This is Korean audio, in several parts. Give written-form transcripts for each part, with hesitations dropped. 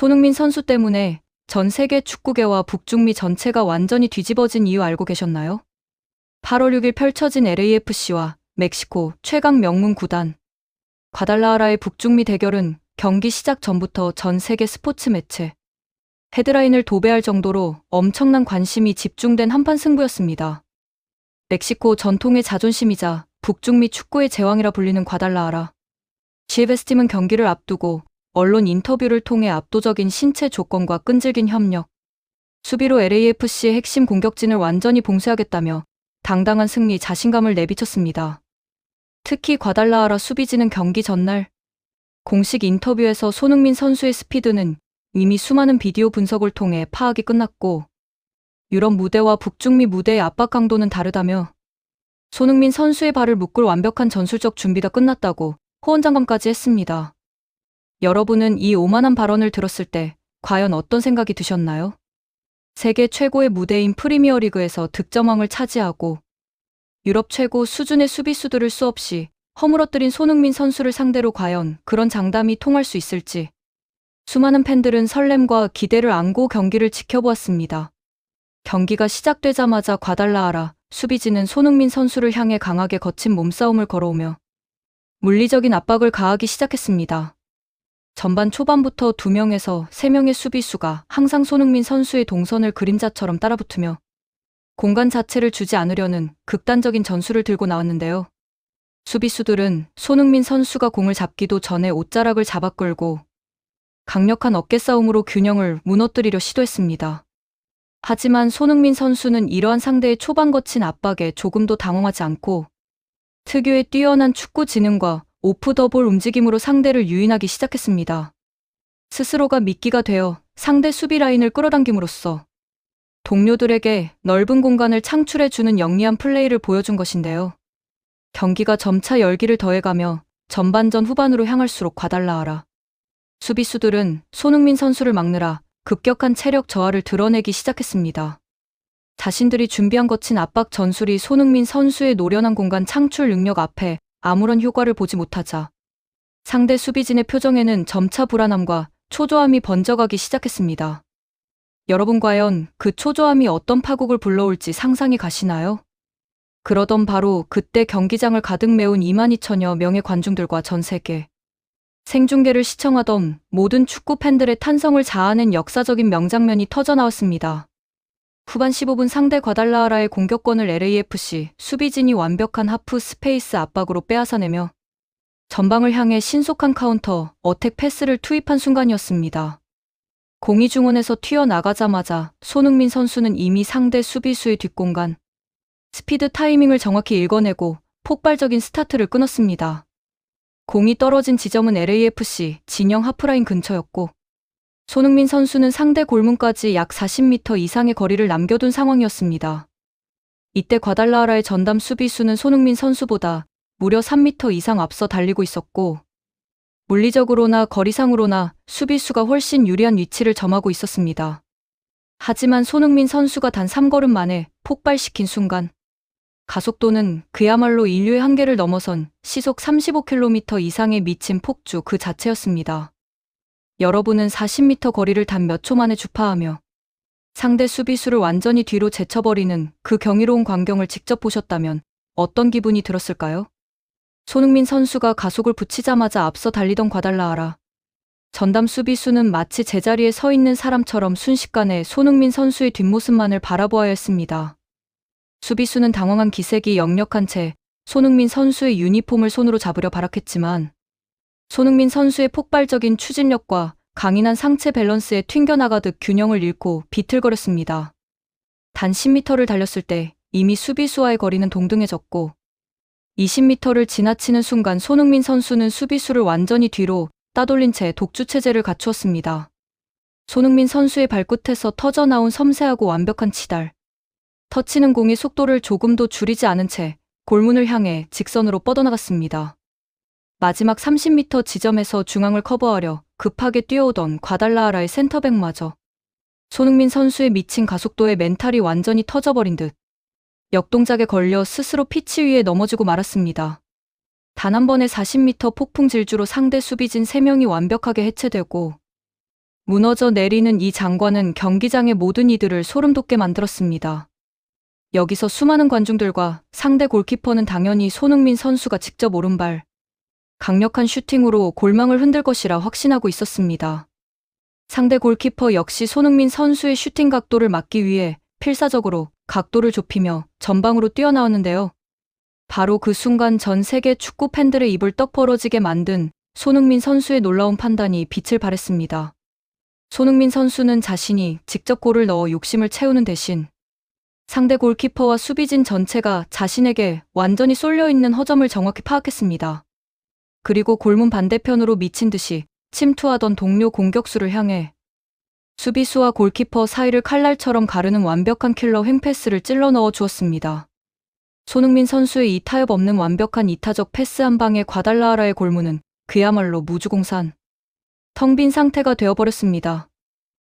손흥민 선수 때문에 전 세계 축구계와 북중미 전체가 완전히 뒤집어진 이유 알고 계셨나요? 8월 6일 펼쳐진 LAFC와 멕시코 최강 명문 구단 과달라하라의 북중미 대결은 경기 시작 전부터 전 세계 스포츠 매체 헤드라인을 도배할 정도로 엄청난 관심이 집중된 한판 승부였습니다. 멕시코 전통의 자존심이자 북중미 축구의 제왕이라 불리는 과달라하라. 시에베스팀은 경기를 앞두고 언론 인터뷰를 통해 압도적인 신체 조건과 끈질긴 협력, 수비로 LAFC의 핵심 공격진을 완전히 봉쇄하겠다며 당당한 승리 자신감을 내비쳤습니다. 특히 과달라하라 수비진은 경기 전날 공식 인터뷰에서 손흥민 선수의 스피드는 이미 수많은 비디오 분석을 통해 파악이 끝났고 유럽 무대와 북중미 무대의 압박 강도는 다르다며 손흥민 선수의 발을 묶을 완벽한 전술적 준비가 끝났다고 호언장담까지 했습니다. 여러분은 이 오만한 발언을 들었을 때 과연 어떤 생각이 드셨나요? 세계 최고의 무대인 프리미어리그에서 득점왕을 차지하고 유럽 최고 수준의 수비수들을 수없이 허물어뜨린 손흥민 선수를 상대로 과연 그런 장담이 통할 수 있을지 수많은 팬들은 설렘과 기대를 안고 경기를 지켜보았습니다. 경기가 시작되자마자 과달라하라 수비진은 손흥민 선수를 향해 강하게 거친 몸싸움을 걸어오며 물리적인 압박을 가하기 시작했습니다. 전반 초반부터 2명에서 3명의 수비수가 항상 손흥민 선수의 동선을 그림자처럼 따라붙으며 공간 자체를 주지 않으려는 극단적인 전술을 들고 나왔는데요. 수비수들은 손흥민 선수가 공을 잡기도 전에 옷자락을 잡아 끌고 강력한 어깨싸움으로 균형을 무너뜨리려 시도했습니다. 하지만 손흥민 선수는 이러한 상대의 초반 거친 압박에 조금도 당황하지 않고 특유의 뛰어난 축구 지능과 오프 더 볼 움직임으로 상대를 유인하기 시작했습니다. 스스로가 미끼가 되어 상대 수비 라인을 끌어당김으로써 동료들에게 넓은 공간을 창출해주는 영리한 플레이를 보여준 것인데요. 경기가 점차 열기를 더해가며 전반전 후반으로 향할수록 과달라하라 수비수들은 손흥민 선수를 막느라 급격한 체력 저하를 드러내기 시작했습니다. 자신들이 준비한 거친 압박 전술이 손흥민 선수의 노련한 공간 창출 능력 앞에 아무런 효과를 보지 못하자 상대 수비진의 표정에는 점차 불안함과 초조함이 번져가기 시작했습니다. 여러분 과연 그 초조함이 어떤 파국을 불러올지 상상이 가시나요? 그러던 바로 그때 경기장을 가득 메운 22,000여 명의 관중들과 전 세계 생중계를 시청하던 모든 축구 팬들의 탄성을 자아낸 역사적인 명장면이 터져나왔습니다. 후반 15분 상대 과달라하라의 공격권을 LAFC 수비진이 완벽한 하프 스페이스 압박으로 빼앗아내며 전방을 향해 신속한 카운터 어택 패스를 투입한 순간이었습니다. 공이 중원에서 튀어나가자마자 손흥민 선수는 이미 상대 수비수의 뒷공간 스피드 타이밍을 정확히 읽어내고 폭발적인 스타트를 끊었습니다. 공이 떨어진 지점은 LAFC 진영 하프라인 근처였고 손흥민 선수는 상대 골문까지 약 40m 이상의 거리를 남겨둔 상황이었습니다. 이때 과달라하라의 전담 수비수는 손흥민 선수보다 무려 3m 이상 앞서 달리고 있었고 물리적으로나 거리상으로나 수비수가 훨씬 유리한 위치를 점하고 있었습니다. 하지만 손흥민 선수가 단 3걸음 만에 폭발시킨 순간 가속도는 그야말로 인류의 한계를 넘어선 시속 35km 이상에 미친 폭주 그 자체였습니다. 여러분은 40m 거리를 단 몇 초 만에 주파하며 상대 수비수를 완전히 뒤로 제쳐버리는 그 경이로운 광경을 직접 보셨다면 어떤 기분이 들었을까요? 손흥민 선수가 가속을 붙이자마자 앞서 달리던 과달라하라 전담 수비수는 마치 제자리에 서 있는 사람처럼 순식간에 손흥민 선수의 뒷모습만을 바라보아야 했습니다. 수비수는 당황한 기색이 역력한 채 손흥민 선수의 유니폼을 손으로 잡으려 발악했지만 손흥민 선수의 폭발적인 추진력과 강인한 상체 밸런스에 튕겨나가듯 균형을 잃고 비틀거렸습니다. 단 10m를 달렸을 때 이미 수비수와의 거리는 동등해졌고 20m를 지나치는 순간 손흥민 선수는 수비수를 완전히 뒤로 따돌린 채 독주체제를 갖추었습니다. 손흥민 선수의 발끝에서 터져나온 섬세하고 완벽한 치달. 터치는 공이 속도를 조금도 줄이지 않은 채 골문을 향해 직선으로 뻗어나갔습니다. 마지막 30m 지점에서 중앙을 커버하려 급하게 뛰어오던 과달라하라의 센터백마저 손흥민 선수의 미친 가속도에 멘탈이 완전히 터져버린 듯 역동작에 걸려 스스로 피치 위에 넘어지고 말았습니다. 단 한 번의 40m 폭풍 질주로 상대 수비진 3명이 완벽하게 해체되고 무너져 내리는 이 장관은 경기장의 모든 이들을 소름 돋게 만들었습니다. 여기서 수많은 관중들과 상대 골키퍼는 당연히 손흥민 선수가 직접 오른발, 강력한 슈팅으로 골망을 흔들 것이라 확신하고 있었습니다. 상대 골키퍼 역시 손흥민 선수의 슈팅 각도를 막기 위해 필사적으로 각도를 좁히며 전방으로 뛰어나왔는데요. 바로 그 순간 전 세계 축구 팬들의 입을 떡 벌어지게 만든 손흥민 선수의 놀라운 판단이 빛을 발했습니다. 손흥민 선수는 자신이 직접 골을 넣어 욕심을 채우는 대신 상대 골키퍼와 수비진 전체가 자신에게 완전히 쏠려 있는 허점을 정확히 파악했습니다. 그리고 골문 반대편으로 미친 듯이 침투하던 동료 공격수를 향해 수비수와 골키퍼 사이를 칼날처럼 가르는 완벽한 킬러 횡패스를 찔러 넣어 주었습니다. 손흥민 선수의 이 타협 없는 완벽한 이타적 패스 한 방에 과달라하라의 골문은 그야말로 무주공산, 텅 빈 상태가 되어버렸습니다.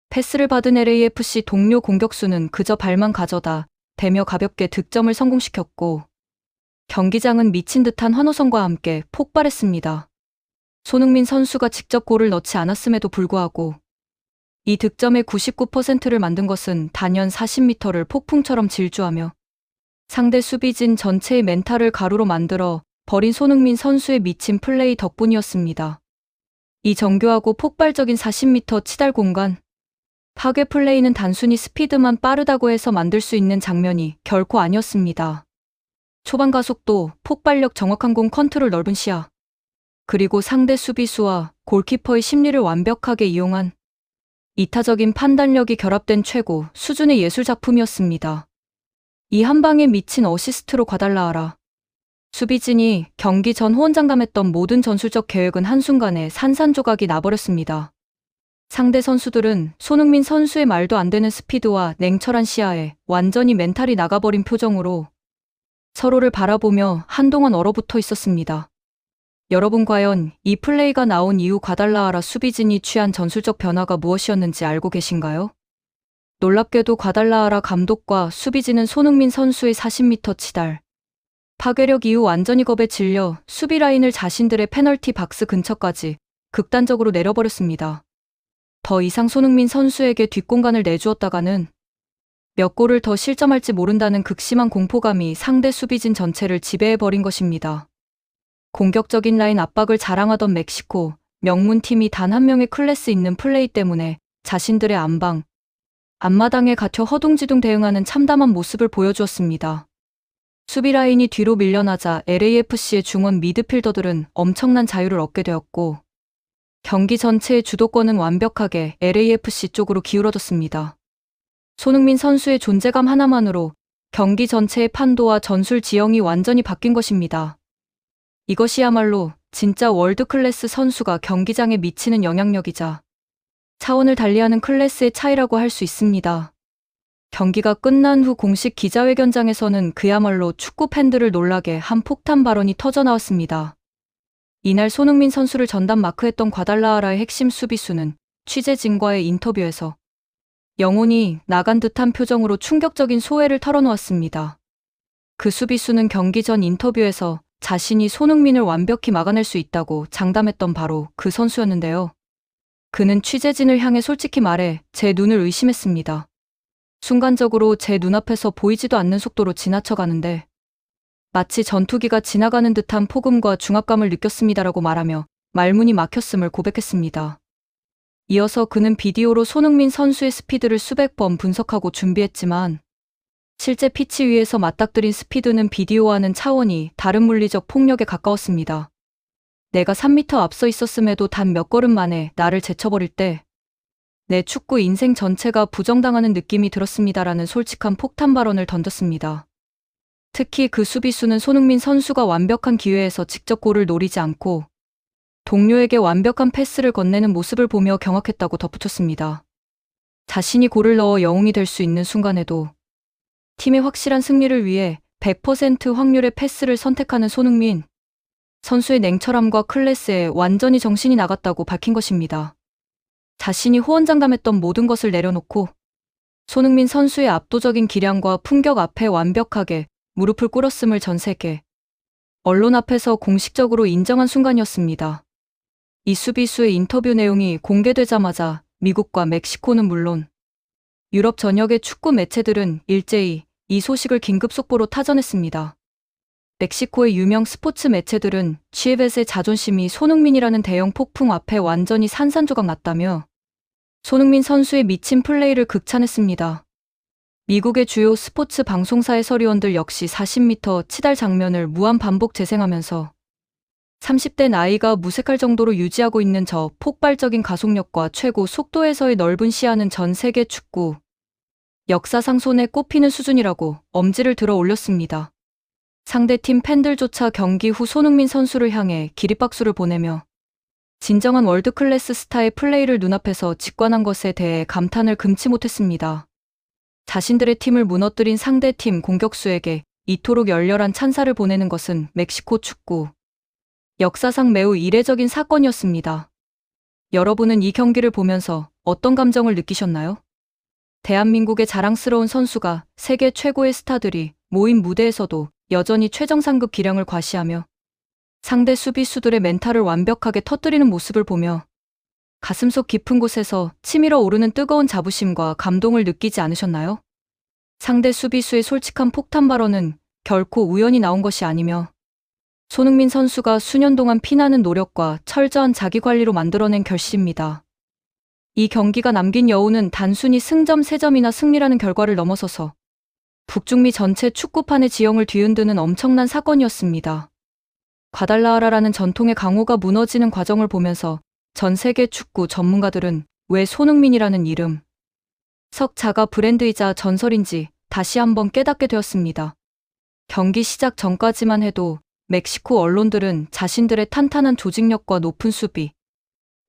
패스를 받은 LAFC 동료 공격수는 그저 발만 가져다 대며 가볍게 득점을 성공시켰고 경기장은 미친 듯한 환호성과 함께 폭발했습니다. 손흥민 선수가 직접 골을 넣지 않았음에도 불구하고 이 득점의 99%를 만든 것은 단연 40m를 폭풍처럼 질주하며 상대 수비진 전체의 멘탈을 가루로 만들어 버린 손흥민 선수의 미친 플레이 덕분이었습니다. 이 정교하고 폭발적인 40m 치달 공간, 파괴 플레이는 단순히 스피드만 빠르다고 해서 만들 수 있는 장면이 결코 아니었습니다. 초반 가속도, 폭발력, 정확한 공 컨트롤, 넓은 시야, 그리고 상대 수비수와 골키퍼의 심리를 완벽하게 이용한 이타적인 판단력이 결합된 최고 수준의 예술 작품이었습니다. 이 한 방에 미친 어시스트로 과달라하라. 수비진이 경기 전 호언장담했던 모든 전술적 계획은 한순간에 산산조각이 나버렸습니다. 상대 선수들은 손흥민 선수의 말도 안 되는 스피드와 냉철한 시야에 완전히 멘탈이 나가버린 표정으로 서로를 바라보며 한동안 얼어붙어 있었습니다. 여러분 과연 이 플레이가 나온 이후 과달라하라 수비진이 취한 전술적 변화가 무엇이었는지 알고 계신가요? 놀랍게도 과달라하라 감독과 수비진은 손흥민 선수의 40m 치달 파괴력 이후 완전히 겁에 질려 수비 라인을 자신들의 페널티 박스 근처까지 극단적으로 내려버렸습니다. 더 이상 손흥민 선수에게 뒷공간을 내주었다가는 몇 골을 더 실점할지 모른다는 극심한 공포감이 상대 수비진 전체를 지배해버린 것입니다. 공격적인 라인 압박을 자랑하던 멕시코 명문팀이 단 한 명의 클래스 있는 플레이 때문에 자신들의 앞마당에 갇혀 허둥지둥 대응하는 참담한 모습을 보여주었습니다. 수비 라인이 뒤로 밀려나자 LAFC의 중원 미드필더들은 엄청난 자유를 얻게 되었고 경기 전체의 주도권은 완벽하게 LAFC 쪽으로 기울어졌습니다. 손흥민 선수의 존재감 하나만으로 경기 전체의 판도와 전술 지형이 완전히 바뀐 것입니다. 이것이야말로 진짜 월드클래스 선수가 경기장에 미치는 영향력이자 차원을 달리하는 클래스의 차이라고 할 수 있습니다. 경기가 끝난 후 공식 기자회견장에서는 그야말로 축구 팬들을 놀라게 한 폭탄 발언이 터져나왔습니다. 이날 손흥민 선수를 전담 마크했던 과달라하라의 핵심 수비수는 취재진과의 인터뷰에서 영혼이 나간 듯한 표정으로 충격적인 소회를 털어놓았습니다. 그 수비수는 경기 전 인터뷰에서 자신이 손흥민을 완벽히 막아낼 수 있다고 장담했던 바로 그 선수였는데요. 그는 취재진을 향해 솔직히 말해 제 눈을 의심했습니다. 순간적으로 제 눈앞에서 보이지도 않는 속도로 지나쳐가는데 마치 전투기가 지나가는 듯한 폭음과 중압감을 느꼈습니다라고 말하며 말문이 막혔음을 고백했습니다. 이어서 그는 비디오로 손흥민 선수의 스피드를 수백 번 분석하고 준비했지만 실제 피치 위에서 맞닥뜨린 스피드는 비디오와는 차원이 다른 물리적 폭력에 가까웠습니다. 내가 3m 앞서 있었음에도 단 몇 걸음 만에 나를 제쳐버릴 때 내 축구 인생 전체가 부정당하는 느낌이 들었습니다라는 솔직한 폭탄 발언을 던졌습니다. 특히 그 수비수는 손흥민 선수가 완벽한 기회에서 직접 골을 노리지 않고 동료에게 완벽한 패스를 건네는 모습을 보며 경악했다고 덧붙였습니다. 자신이 골을 넣어 영웅이 될 수 있는 순간에도 팀의 확실한 승리를 위해 100% 확률의 패스를 선택하는 손흥민 선수의 냉철함과 클래스에 완전히 정신이 나갔다고 밝힌 것입니다. 자신이 호언장담했던 모든 것을 내려놓고 손흥민 선수의 압도적인 기량과 품격 앞에 완벽하게 무릎을 꿇었음을 전 세계 언론 앞에서 공식적으로 인정한 순간이었습니다. 이 수비수의 인터뷰 내용이 공개되자마자 미국과 멕시코는 물론 유럽 전역의 축구 매체들은 일제히 이 소식을 긴급 속보로 타전했습니다. 멕시코의 유명 스포츠 매체들은 치에베스의 자존심이 손흥민이라는 대형 폭풍 앞에 완전히 산산조각 났다며 손흥민 선수의 미친 플레이를 극찬했습니다. 미국의 주요 스포츠 방송사의 서리원들 역시 40m 치달 장면을 무한 반복 재생하면서 30대 나이가 무색할 정도로 유지하고 있는 저 폭발적인 가속력과 최고 속도에서의 넓은 시야는 전 세계 축구 역사상 손에 꼽히는 수준이라고 엄지를 들어 올렸습니다. 상대팀 팬들조차 경기 후 손흥민 선수를 향해 기립박수를 보내며 진정한 월드클래스 스타의 플레이를 눈앞에서 직관한 것에 대해 감탄을 금치 못했습니다. 자신들의 팀을 무너뜨린 상대팀 공격수에게 이토록 열렬한 찬사를 보내는 것은 멕시코 축구 역사상 매우 이례적인 사건이었습니다. 여러분은 이 경기를 보면서 어떤 감정을 느끼셨나요? 대한민국의 자랑스러운 선수가 세계 최고의 스타들이 모인 무대에서도 여전히 최정상급 기량을 과시하며 상대 수비수들의 멘탈을 완벽하게 터뜨리는 모습을 보며 가슴속 깊은 곳에서 치밀어 오르는 뜨거운 자부심과 감동을 느끼지 않으셨나요? 상대 수비수의 솔직한 폭탄 발언은 결코 우연히 나온 것이 아니며 손흥민 선수가 수년 동안 피나는 노력과 철저한 자기관리로 만들어낸 결실입니다. 이 경기가 남긴 여운은 단순히 승점 3점이나 승리라는 결과를 넘어서서 북중미 전체 축구판의 지형을 뒤흔드는 엄청난 사건이었습니다. 과달라하라라는 전통의 강호가 무너지는 과정을 보면서 전 세계 축구 전문가들은 왜 손흥민이라는 이름, 석자가 브랜드이자 전설인지 다시 한번 깨닫게 되었습니다. 경기 시작 전까지만 해도 멕시코 언론들은 자신들의 탄탄한 조직력과 높은 수비,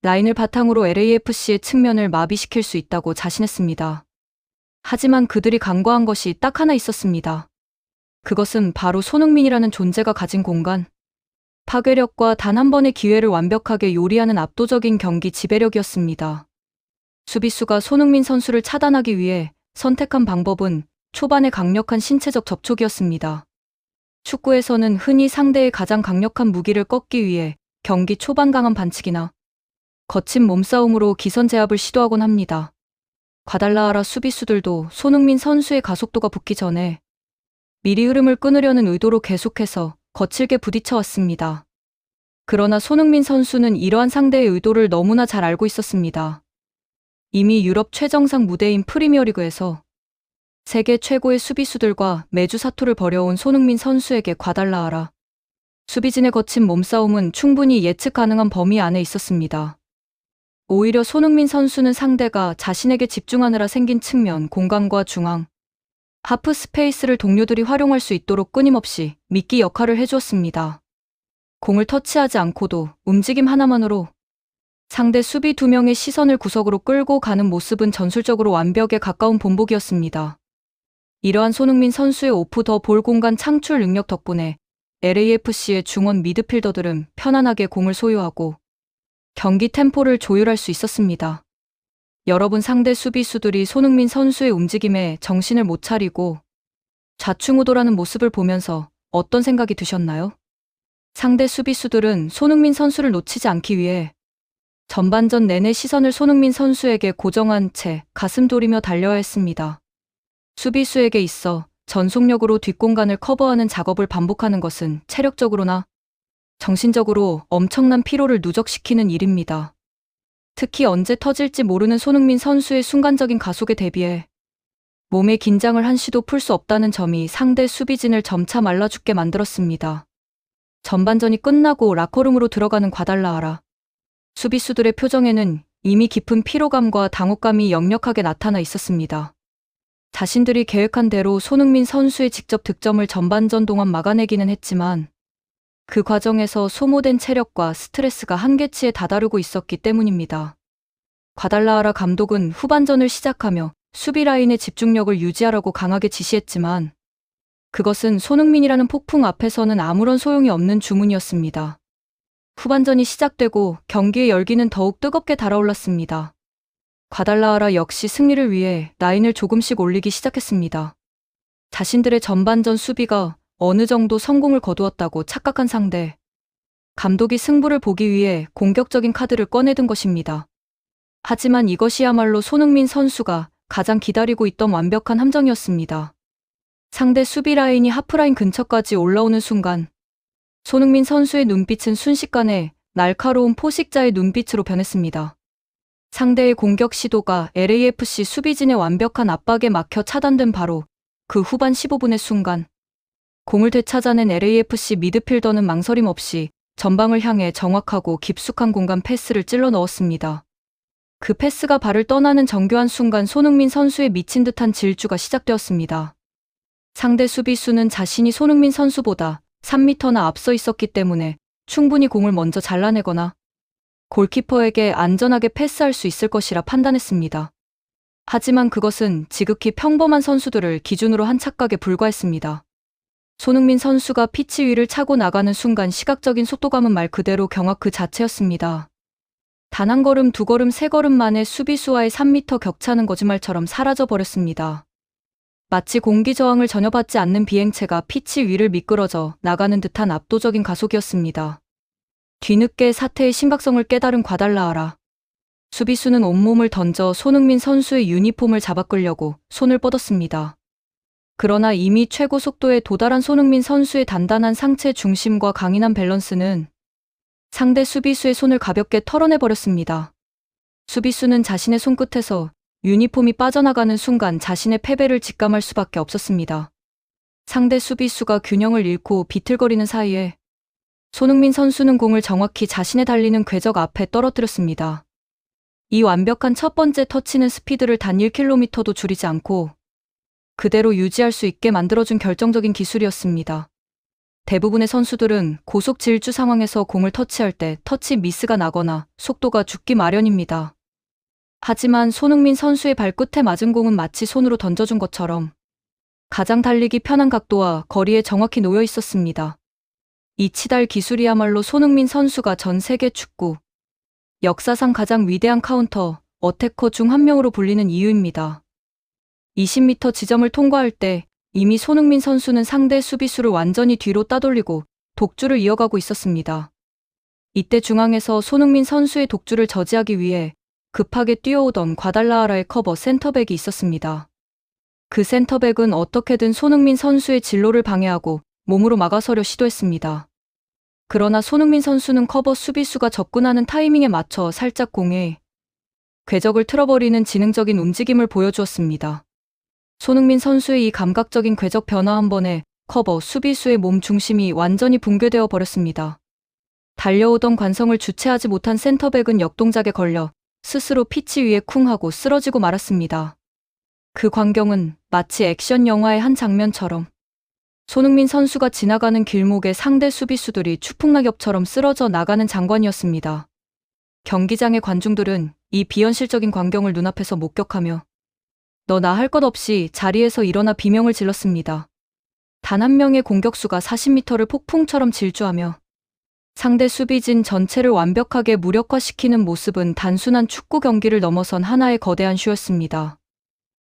라인을 바탕으로 LAFC의 측면을 마비시킬 수 있다고 자신했습니다. 하지만 그들이 간과한 것이 딱 하나 있었습니다. 그것은 바로 손흥민이라는 존재가 가진 공간, 파괴력과 단 한 번의 기회를 완벽하게 요리하는 압도적인 경기 지배력이었습니다. 수비수가 손흥민 선수를 차단하기 위해 선택한 방법은 초반의 강력한 신체적 접촉이었습니다. 축구에서는 흔히 상대의 가장 강력한 무기를 꺾기 위해 경기 초반 강한 반칙이나 거친 몸싸움으로 기선 제압을 시도하곤 합니다. 과달라하라 수비수들도 손흥민 선수의 가속도가 붙기 전에 미리 흐름을 끊으려는 의도로 계속해서 거칠게 부딪혀 왔습니다. 그러나 손흥민 선수는 이러한 상대의 의도를 너무나 잘 알고 있었습니다. 이미 유럽 최정상 무대인 프리미어리그에서 세계 최고의 수비수들과 매주 사투를 벌여온 손흥민 선수에게 과달라하라 수비진의 거친 몸싸움은 충분히 예측 가능한 범위 안에 있었습니다. 오히려 손흥민 선수는 상대가 자신에게 집중하느라 생긴 측면, 공간과 중앙, 하프 스페이스를 동료들이 활용할 수 있도록 끊임없이 미끼 역할을 해주었습니다. 공을 터치하지 않고도 움직임 하나만으로 상대 수비 2명의 시선을 구석으로 끌고 가는 모습은 전술적으로 완벽에 가까운 본보기였습니다. 이러한 손흥민 선수의 오프 더 볼 공간 창출 능력 덕분에 LAFC의 중원 미드필더들은 편안하게 공을 소유하고 경기 템포를 조율할 수 있었습니다. 여러분, 상대 수비수들이 손흥민 선수의 움직임에 정신을 못 차리고 좌충우돌하는 모습을 보면서 어떤 생각이 드셨나요? 상대 수비수들은 손흥민 선수를 놓치지 않기 위해 전반전 내내 시선을 손흥민 선수에게 고정한 채 가슴 졸이며 달려야 했습니다. 수비수에게 있어 전속력으로 뒷공간을 커버하는 작업을 반복하는 것은 체력적으로나 정신적으로 엄청난 피로를 누적시키는 일입니다. 특히 언제 터질지 모르는 손흥민 선수의 순간적인 가속에 대비해 몸의 긴장을 한시도 풀 수 없다는 점이 상대 수비진을 점차 말라 죽게 만들었습니다. 전반전이 끝나고 라커룸으로 들어가는 과달라하라 수비수들의 표정에는 이미 깊은 피로감과 당혹감이 역력하게 나타나 있었습니다. 자신들이 계획한 대로 손흥민 선수의 직접 득점을 전반전 동안 막아내기는 했지만 그 과정에서 소모된 체력과 스트레스가 한계치에 다다르고 있었기 때문입니다. 과달라하라 감독은 후반전을 시작하며 수비 라인의 집중력을 유지하라고 강하게 지시했지만 그것은 손흥민이라는 폭풍 앞에서는 아무런 소용이 없는 주문이었습니다. 후반전이 시작되고 경기의 열기는 더욱 뜨겁게 달아올랐습니다. 과달라하라 역시 승리를 위해 라인을 조금씩 올리기 시작했습니다. 자신들의 전반전 수비가 어느 정도 성공을 거두었다고 착각한 상대. 감독이 승부를 보기 위해 공격적인 카드를 꺼내든 것입니다. 하지만 이것이야말로 손흥민 선수가 가장 기다리고 있던 완벽한 함정이었습니다. 상대 수비 라인이 하프라인 근처까지 올라오는 순간 손흥민 선수의 눈빛은 순식간에 날카로운 포식자의 눈빛으로 변했습니다. 상대의 공격 시도가 LAFC 수비진의 완벽한 압박에 막혀 차단된 바로 그 후반 15분의 순간 공을 되찾아낸 LAFC 미드필더는 망설임 없이 전방을 향해 정확하고 깊숙한 공간 패스를 찔러 넣었습니다. 그 패스가 발을 떠나는 정교한 순간 손흥민 선수의 미친 듯한 질주가 시작되었습니다. 상대 수비수는 자신이 손흥민 선수보다 3m나 앞서 있었기 때문에 충분히 공을 먼저 잘라내거나 골키퍼에게 안전하게 패스할 수 있을 것이라 판단했습니다. 하지만 그것은 지극히 평범한 선수들을 기준으로 한 착각에 불과했습니다. 손흥민 선수가 피치 위를 차고 나가는 순간 시각적인 속도감은 말 그대로 경악 그 자체였습니다. 단 한 걸음, 두 걸음, 세 걸음 만에 수비수와의 3m 격차는 거짓말처럼 사라져 버렸습니다. 마치 공기 저항을 전혀 받지 않는 비행체가 피치 위를 미끄러져 나가는 듯한 압도적인 가속이었습니다. 뒤늦게 사태의 심각성을 깨달은 과달라하라. 수비수는 온몸을 던져 손흥민 선수의 유니폼을 잡아끌려고 손을 뻗었습니다. 그러나 이미 최고 속도에 도달한 손흥민 선수의 단단한 상체 중심과 강인한 밸런스는 상대 수비수의 손을 가볍게 털어내버렸습니다. 수비수는 자신의 손끝에서 유니폼이 빠져나가는 순간 자신의 패배를 직감할 수밖에 없었습니다. 상대 수비수가 균형을 잃고 비틀거리는 사이에 손흥민 선수는 공을 정확히 자신의 달리는 궤적 앞에 떨어뜨렸습니다. 이 완벽한 첫 번째 터치는 스피드를 단 1km도 줄이지 않고 그대로 유지할 수 있게 만들어준 결정적인 기술이었습니다. 대부분의 선수들은 고속 질주 상황에서 공을 터치할 때 터치 미스가 나거나 속도가 죽기 마련입니다. 하지만 손흥민 선수의 발끝에 맞은 공은 마치 손으로 던져준 것처럼 가장 달리기 편한 각도와 거리에 정확히 놓여 있었습니다. 이 치달 기술이야말로 손흥민 선수가 전 세계 축구 역사상 가장 위대한 카운터 어태커 중 한 명으로 불리는 이유입니다. 20m 지점을 통과할 때 이미 손흥민 선수는 상대 수비수를 완전히 뒤로 따돌리고 독주를 이어가고 있었습니다. 이때 중앙에서 손흥민 선수의 독주를 저지하기 위해 급하게 뛰어오던 과달라하라의 커버 센터백이 있었습니다. 그 센터백은 어떻게든 손흥민 선수의 진로를 방해하고 몸으로 막아서려 시도했습니다. 그러나 손흥민 선수는 커버 수비수가 접근하는 타이밍에 맞춰 살짝 공에 궤적을 틀어버리는 지능적인 움직임을 보여주었습니다. 손흥민 선수의 이 감각적인 궤적 변화 한 번에 커버 수비수의 몸 중심이 완전히 붕괴되어 버렸습니다. 달려오던 관성을 주체하지 못한 센터백은 역동작에 걸려 스스로 피치 위에 쿵 하고 쓰러지고 말았습니다. 그 광경은 마치 액션 영화의 한 장면처럼 손흥민 선수가 지나가는 길목에 상대 수비수들이 추풍낙엽처럼 쓰러져 나가는 장관이었습니다. 경기장의 관중들은 이 비현실적인 광경을 눈앞에서 목격하며 너나 할 것 없이 자리에서 일어나 비명을 질렀습니다. 단 한 명의 공격수가 40m를 폭풍처럼 질주하며 상대 수비진 전체를 완벽하게 무력화시키는 모습은 단순한 축구 경기를 넘어선 하나의 거대한 쇼였습니다.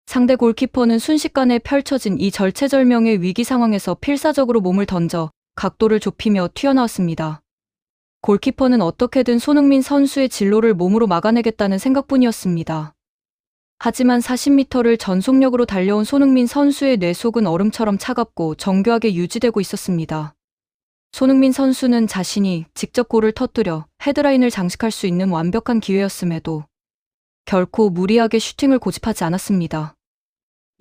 상대 골키퍼는 순식간에 펼쳐진 이 절체절명의 위기 상황에서 필사적으로 몸을 던져 각도를 좁히며 튀어나왔습니다. 골키퍼는 어떻게든 손흥민 선수의 진로를 몸으로 막아내겠다는 생각뿐이었습니다. 하지만 40m를 전속력으로 달려온 손흥민 선수의 뇌 속은 얼음처럼 차갑고 정교하게 유지되고 있었습니다. 손흥민 선수는 자신이 직접 골을 터뜨려 헤드라인을 장식할 수 있는 완벽한 기회였음에도 결코 무리하게 슈팅을 고집하지 않았습니다.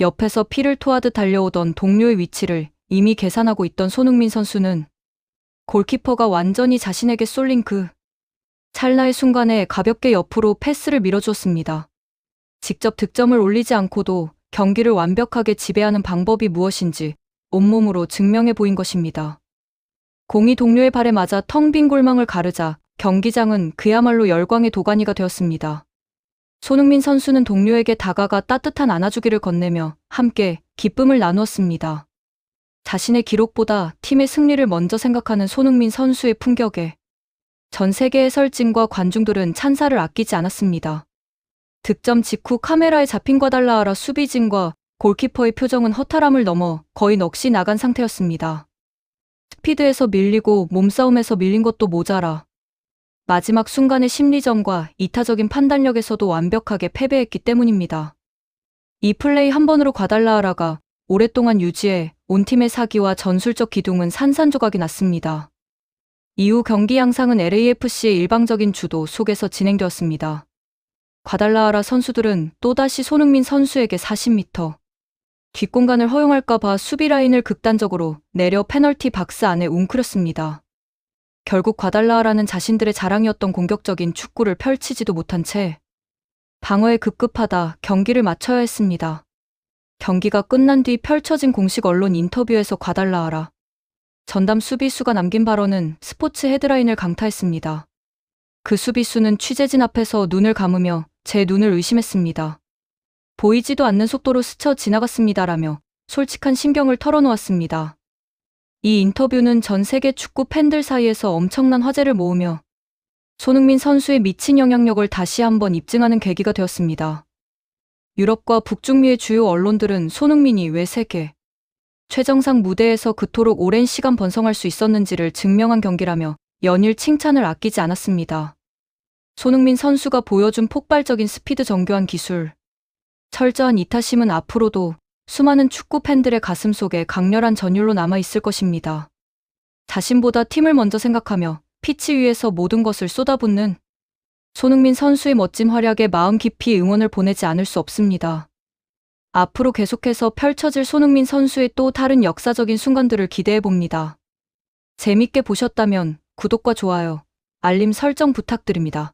옆에서 피를 토하듯 달려오던 동료의 위치를 이미 계산하고 있던 손흥민 선수는 골키퍼가 완전히 자신에게 쏠린 그 찰나의 순간에 가볍게 옆으로 패스를 밀어주었습니다. 직접 득점을 올리지 않고도 경기를 완벽하게 지배하는 방법이 무엇인지 온몸으로 증명해 보인 것입니다. 공이 동료의 발에 맞아 텅 빈 골망을 가르자 경기장은 그야말로 열광의 도가니가 되었습니다. 손흥민 선수는 동료에게 다가가 따뜻한 안아주기를 건네며 함께 기쁨을 나누었습니다. 자신의 기록보다 팀의 승리를 먼저 생각하는 손흥민 선수의 품격에 전 세계 해설진과 관중들은 찬사를 아끼지 않았습니다. 득점 직후 카메라에 잡힌 과달라하라 수비진과 골키퍼의 표정은 허탈함을 넘어 거의 넋이 나간 상태였습니다. 스피드에서 밀리고 몸싸움에서 밀린 것도 모자라 마지막 순간의 심리전과 이타적인 판단력에서도 완벽하게 패배했기 때문입니다. 이 플레이 한 번으로 과달라하라가 오랫동안 유지해 온 팀의 사기와 전술적 기둥은 산산조각이 났습니다. 이후 경기 양상은 LAFC의 일방적인 주도 속에서 진행되었습니다. 과달라하라 선수들은 또다시 손흥민 선수에게 40m 뒷공간을 허용할까봐 수비 라인을 극단적으로 내려 페널티 박스 안에 웅크렸습니다. 결국 과달라하라는 자신들의 자랑이었던 공격적인 축구를 펼치지도 못한 채 방어에 급급하다 경기를 마쳐야 했습니다. 경기가 끝난 뒤 펼쳐진 공식 언론 인터뷰에서 과달라하라 전담 수비수가 남긴 발언은 스포츠 헤드라인을 강타했습니다. 그 수비수는 취재진 앞에서 눈을 감으며 제 눈을 의심했습니다. 보이지도 않는 속도로 스쳐 지나갔습니다라며 솔직한 심경을 털어놓았습니다. 이 인터뷰는 전 세계 축구 팬들 사이에서 엄청난 화제를 모으며 손흥민 선수의 미친 영향력을 다시 한번 입증하는 계기가 되었습니다. 유럽과 북중미의 주요 언론들은 손흥민이 왜 세계 최정상 무대에서 그토록 오랜 시간 번성할 수 있었는지를 증명한 경기라며 연일 칭찬을 아끼지 않았습니다. 손흥민 선수가 보여준 폭발적인 스피드 정교한 기술, 철저한 이타심은 앞으로도 수많은 축구 팬들의 가슴 속에 강렬한 전율로 남아있을 것입니다. 자신보다 팀을 먼저 생각하며 피치 위에서 모든 것을 쏟아붓는 손흥민 선수의 멋진 활약에 마음 깊이 응원을 보내지 않을 수 없습니다. 앞으로 계속해서 펼쳐질 손흥민 선수의 또 다른 역사적인 순간들을 기대해봅니다. 재밌게 보셨다면 구독과 좋아요, 알림 설정 부탁드립니다.